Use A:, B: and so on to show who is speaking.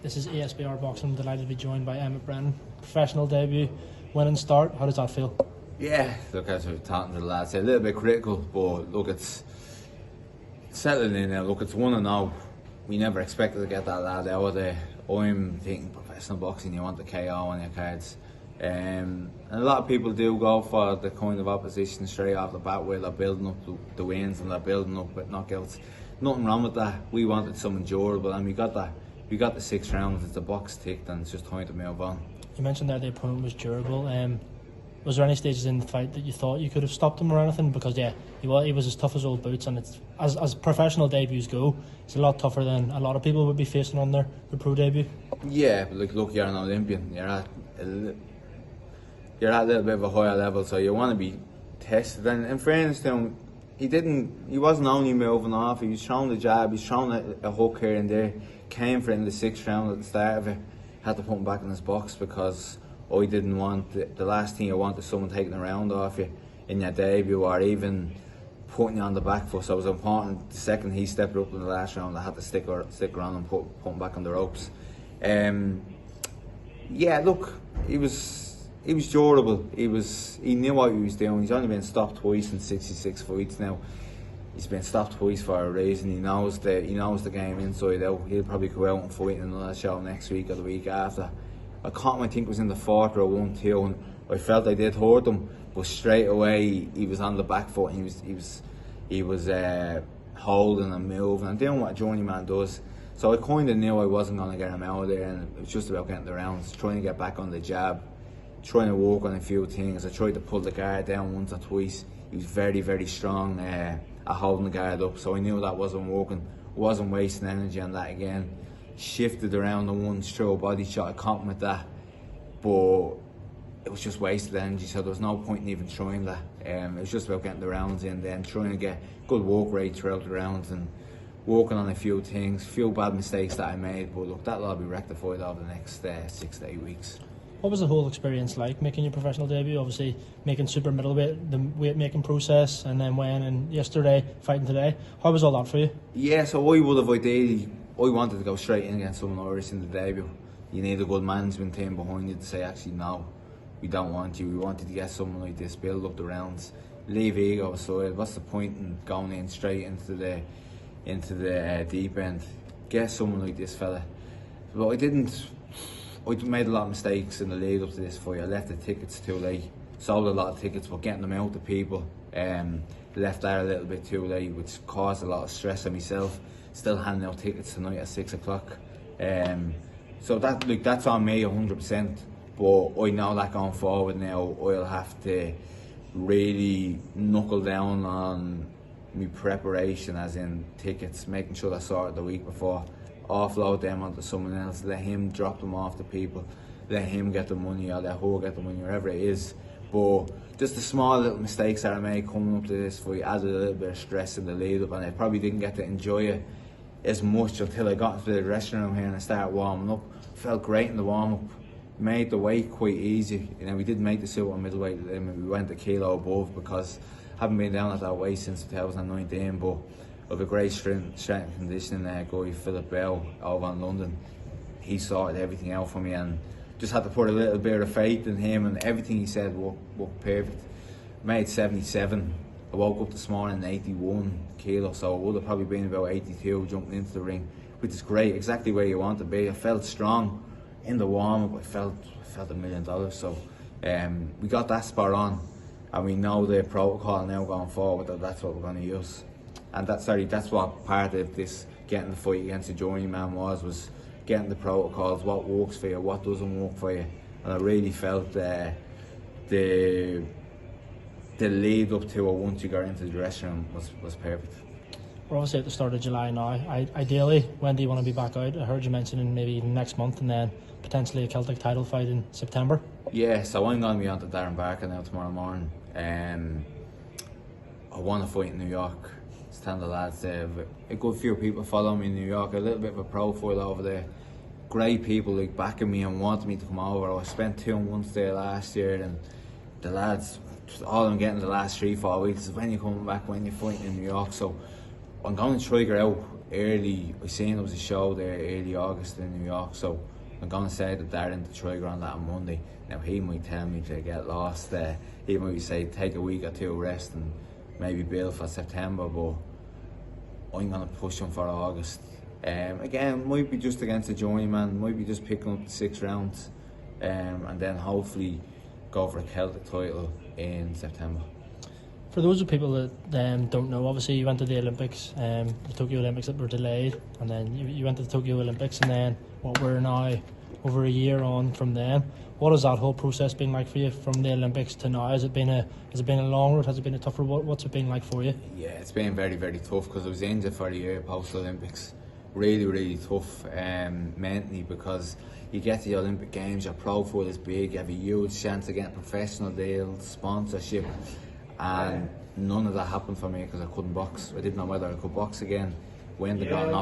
A: This is Esbr Boxing. I'm delighted to be joined by Emmet Brennan. Professional debut, winning start. How does that feel?
B: Yeah, look, as we've talked to the lads, a little bit critical, but look, it's settling in now. Look, it's 1-0. We never expected to get that lad out of there. I'm thinking professional boxing, you want the KO on your cards. And a lot of people do go for the kind of opposition straight off the bat where they're building up the wins and they're building up with knockouts. Nothing wrong with that. We wanted something durable and we got that. We got the 6 rounds, it's the box ticked and it's just time to move on. You
A: mentioned there the opponent was durable. Was there any stages in the fight that you thought you could have stopped him or anything? Because yeah, he was as tough as old boots, and it's as professional debuts go, it's a lot tougher than a lot of people would be facing on their pro debut.
B: Yeah, but look, you're an Olympian. You're at a little bit of a higher level, so you want to be tested. And in fairness to him, he wasn't only moving off. He was throwing the jab. He was throwing a hook here and there. Came for it in the 6th round at the start of it. Had to put him back in his box because I didn't want the last thing you want is someone taking a round off you in your debut or even putting you on the back foot. So it was important. The second he stepped up in the last round, I had to stick around and put him back on the ropes. Yeah, look, he was durable. He knew what he was doing. He's only been stopped twice in 66 fights now. He's been stopped twice for a reason. He knows the game inside out. He'll probably go out and fight in another show next week or the week after. I caught him, I think it was in the 4th or 1-2, and I felt I did hurt him, but straight away he was on the back foot and he was holding and moving and doing what a journeyman does. So I kind of knew I wasn't going to get him out of there, and it was just about getting the rounds, trying to get back on the jab, trying to work on a few things. I tried to pull the guard down once or twice. He was very, very strong at holding the guard up, so I knew that wasn't working. Wasn't wasting energy on that again. Shifted around the ones, threw a body shot. I caught him with that, but it was just wasted energy, so there was no point in even trying that. It was just about getting the rounds in, then trying to get good work rate throughout the rounds and working on a few things, few bad mistakes that I made, but look, that'll all be rectified over the next 6 to 8 weeks.
A: What was the whole experience like, making your professional debut? Obviously making super middleweight, the weight making process, and then weighing in yesterday, fighting today. How was all that for you?
B: Yeah, so I would have ideally, I wanted to go straight in against someone Irish in the debut. You need a good management team behind you to say, actually no, we don't want you. We wanted to get someone like this, build up the rounds, leave ego aside. What's the point in going in straight into the deep end? Get someone like this fella. But I made a lot of mistakes in the lead up to this fight. I left the tickets too late, sold a lot of tickets, but getting them out to people, left that a little bit too late, which caused a lot of stress on myself. Still handing out tickets tonight at 6 o'clock. So that's on me 100%, but I know that going forward now, I'll have to really knuckle down on my preparation, as in tickets, making sure I sorted the week before, offload them onto someone else, let him drop them off to people, let him get the money or let her get the money, wherever it is. But just the small little mistakes that I made coming up to this fight added a little bit of stress in the lead up, and I probably didn't get to enjoy it as much until I got into the dressing room here and I started warming up. Felt great in the warm up, made the weight quite easy. You know, we did make the super middleweight, we went a kilo above because I haven't been down at that weight since 2019, but of a great strength and conditioning guy, Philip Bell, over in London. He sorted everything out for me and just had to put a little bit of faith in him, and everything he said worked perfect. Made 77. I woke up this morning 81 kilos, so I would have probably been about 82 jumping into the ring, which is great, exactly where you want to be. I felt strong in the warm-up. I felt $1 million. So we got that spot on, and we know the protocol now going forward that's what we're going to use. And that's what part of this getting the fight against the journeyman was getting the protocols, what works for you, what doesn't work for you. And I really felt the lead up to it once you got into the dressing room was perfect.
A: We're obviously at the start of July now. Ideally, when do you want to be back out? I heard you mentioning maybe even next month, and then potentially a Celtic title fight in September.
B: Yeah, so I'm going to be on to Darren Barker now tomorrow morning. I want to fight in New York. Stand the lads there. A good few people follow me in New York. A little bit of a profile over there. Great people like backing me and wanting me to come over. I spent 2 months there last year, and the lads, all I'm getting the last 3-4 weeks is when you're coming back, when you're fighting in New York. So I'm going to try to get out I seen there was a show there early August in New York, so I'm going to say that Darren to try around that on Monday. Now he might tell me to get lost, he might say take a week or two rest and maybe build for September, but I'm going to push him for August. Again, might be just against the journeyman, might be just picking up the 6 rounds, and then hopefully go for a Celtic title in September.
A: For those of people that don't know, obviously you went to the Olympics, the Tokyo Olympics that were delayed, and then you went to the Tokyo Olympics, and then what we're now over a year on from them. What has that whole process been like for you from the Olympics to now? Has it been a long road? Has it been a tough road? What's it been like for you?
B: Yeah, it's been very, very tough because I was injured for the year post Olympics. Really, really tough mentally, because you get to the Olympic Games, your profile is big, you have a huge chance of getting professional deals, sponsorship, and none of that happened for me because I couldn't box. I didn't know whether I could box again, when they got an